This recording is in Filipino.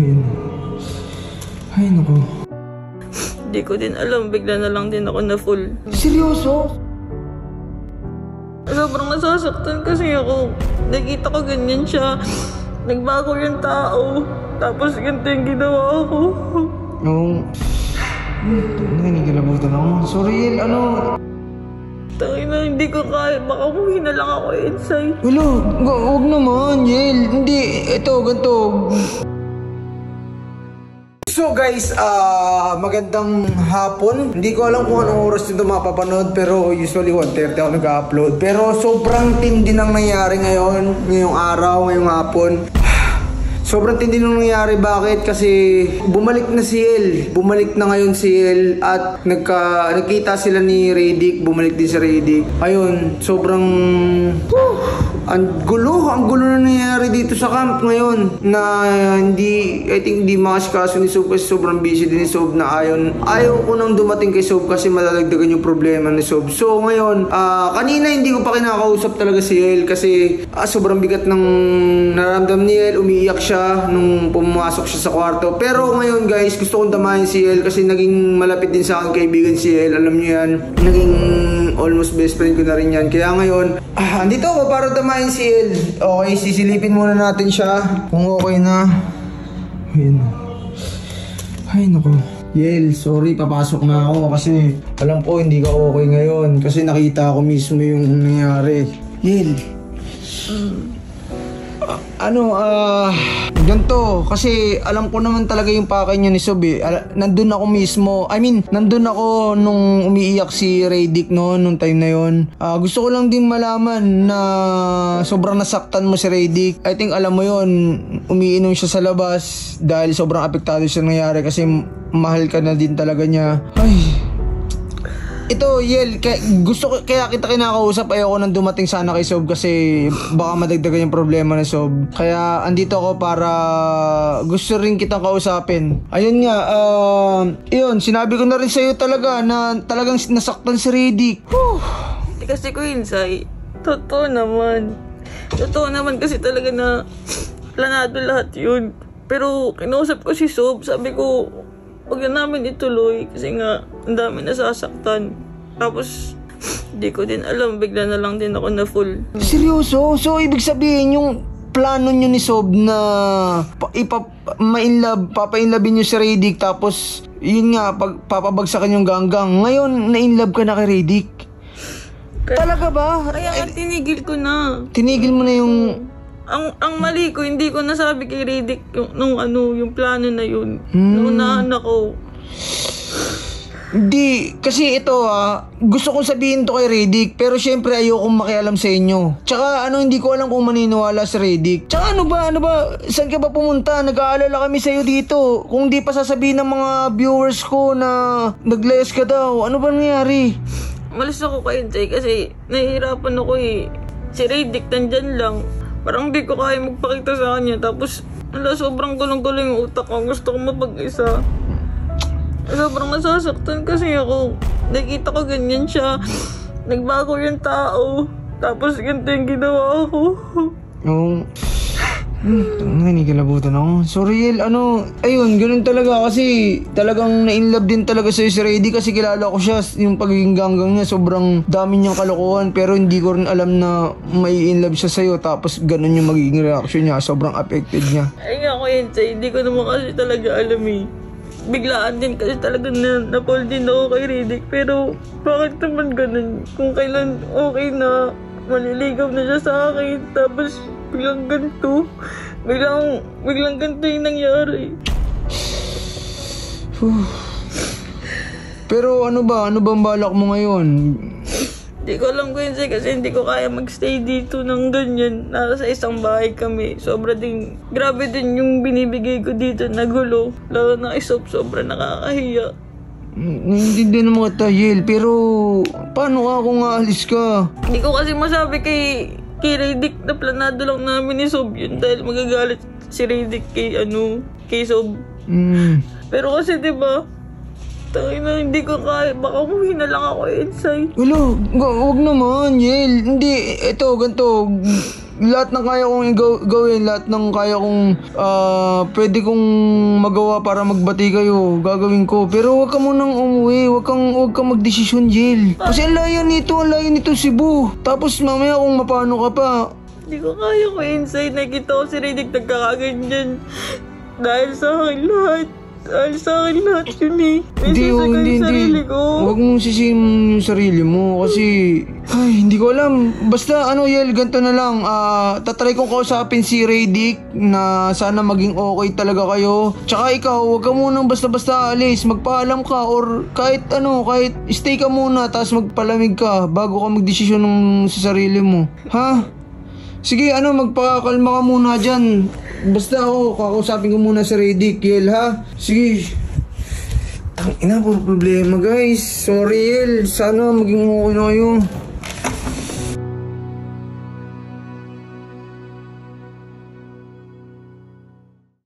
Ayun. Ay, naku. Hindi ko din alam, bigla na lang din ako na full. Seryoso? Sobrang nasasaktan kasi ako. Nakita ko ganyan siya. Nagbago yung tao. Tapos ganito yung ginawa ko. Oo. Nanigilabutan ako. Sorry, ano? Tangin na, hindi ko kaya. Baka umuwi na lang ako inside. Wala, huwag naman, Yel. Hindi, ito, ganito. So guys, magandang hapon. Hindi ko alam kung anong oras nito mapapanood, pero usually 1:30 ako nag-upload. Pero sobrang tindi nang nangyari ngayong araw, ngayong hapon. Sobrang tindi nang nangyari. Bakit? Kasi bumalik na si El. Bumalik na ngayon si El at nagkita sila ni Radic. Bumalik din si Radic. Ayun, sobrang ang gulo na nangyayari dito sa camp ngayon na I think hindi makasikaso ni Sob kasi sobrang busy din ni Sob na ayaw ko nang dumating kay Sob kasi madadagdagan yung problema ni Sob. So ngayon, kanina hindi ko pa kinakausap talaga si El kasi sobrang bigat ng nararamdam ni El. Umiiyak siya nung pumasok siya sa kwarto. Pero ngayon guys, gusto kong damahin si El kasi naging malapit din sa akin kaibigan si El. Alam niyo yan, naging almost best friend ko na rin yan. Kaya ngayon, andito ako para damahin si El. Okay, sisilipin muna natin siya kung okay na. Ayun. Ay, naku. Yel, sorry, papasok na ako kasi alam ko hindi ka okay ngayon kasi nakita ko mismo yung nangyari. Yel. Ganito, kasi alam ko naman talaga yung pakay niya ni Sob eh. Nandun ako mismo, nandun ako nung umiiyak si Radic nung time na yon. Gusto ko lang din malaman na sobrang nasaktan mo si Radic. I think alam mo yon, umiinom siya sa labas dahil sobrang apektado siya nangyari kasi mahal ka na din talaga niya. Ay, ito, Yel, kaya kita kinakausap. Ayoko nang dumating sana kay Sob kasi baka madagdagan yung problema ni Sob. Kaya andito ako para gusto rin kitang kausapin. Ayun nga, yun, sinabi ko na rin sa'yo talaga na talagang nasaktan si Radic. Hindi kasi ko inside. Totoo naman kasi talaga na planado lahat yun. Pero kinausap ko si Sob, sabi ko huwag na namin ituloy kasi nga ang dami nasasaktan. Tapos hindi ko din alam, bigla na lang din ako na full. Seryoso? So ibig sabihin yung plano nyo ni Sob na papa-inlove nyo si Radic tapos yun nga, papabagsakan yung ganggang. Ngayon, na-inlove ka na kay Radic? Talaga ba? Kaya tinigil ko na. Tinigil mo na yung... Ang mali ko, hindi ko nasabi kay Radic yung plano na yun. Naunahan ako. Hindi, kasi ito gusto kong sabihin to kay Radic, pero syempre ayokong makialam sa inyo. Tsaka hindi ko alam kung maniniwala sa Radic. Tsaka ano ba, saan ka ba pumunta? Nag-aalala kami sa'yo dito. Kung di pa sasabihin ng mga viewers ko na naglayas ka daw, ano ba nangyari? Malis ako kay Jay kasi nahihirapan ako eh. Si Radic nandyan lang. Parang di ko kaya magpakita sa kanya. Tapos, sobrang gulong-gulo yung utak ko. Gusto ko mapag-isa. Sobrang nasasaktan kasi ako. Nakita ko ganyan siya. Nagbago yung tao. Tapos, ganito yung ginawa ko. Oo. Nanigilabutan ako. Sorry, El. Ayun, ganun talaga kasi talagang na-inlove din talaga sa'yo si Radic kasi kilala ko siya. Yung pagiging ganggang niya, sobrang dami niyang kalokohan pero hindi ko rin alam na may in-love siya sa'yo tapos ganun yung magiging reaction niya. Sobrang affected niya. Ay nga ko yun, Chay. Hindi ko naman kasi talaga alam eh. Biglaan din kasi talaga na-fall din ako kay Radic. Pero bakit naman ganun? Kung kailan okay na, maliligaw na siya sa akin. Tapos biglang ganito. Biglang ganito yung nangyari. Pero ano bang balak mo ngayon? Hindi ko alam ko yun kasi hindi ko kaya magstay dito ng ganyan. Nasa isang bahay kami. Grabe din yung binibigay ko dito na gulo. Lalo na isop, sobra nakakahiya. Hindi naman kita, Yel. Pero paano kung aalis ka? Hindi ko kasi masabi kay Radic na planado lang namin ni Sob yun dahil magagalit si Radic kay Sob. Pero kasi diba, tangina, hindi ko kaya, baka umuwi na lang ako inside. Wala, wag naman, Yel. Hindi, ito, ganito. lahat ng kaya kong gawin, lahat ng kaya kong pwede kong magawa para magbati kayo, gagawin ko. Pero wag ka munang umuwi, wag kang magdesisyon, Jill. Kasi ang layo nito Cebu. Tapos mamaya kung mapano ka pa. Hindi ko kaya ko inside. Nakita ko si Riddick nagkakaganyan. Dahil sa akin lahat yun eh. Hindi. Huwag mong sisihin yung sarili mo kasi ay, hindi ko alam. Basta Yel, ganito na lang. Tatry kong kausapin si Riddick na sana maging okay talaga kayo. Tsaka ikaw, huwag ka munang basta-basta alis. Magpaalam ka or kahit stay ka muna tapos magpalamig ka bago ka magdesisyon sa sarili mo. Ha? Sige, magpakakalma ka muna dyan. Basta kakausapin ko muna si Riddick, Yel, ha? Sige. Puro problema, guys. Sorry, Yel. Sana maging okay na kayo.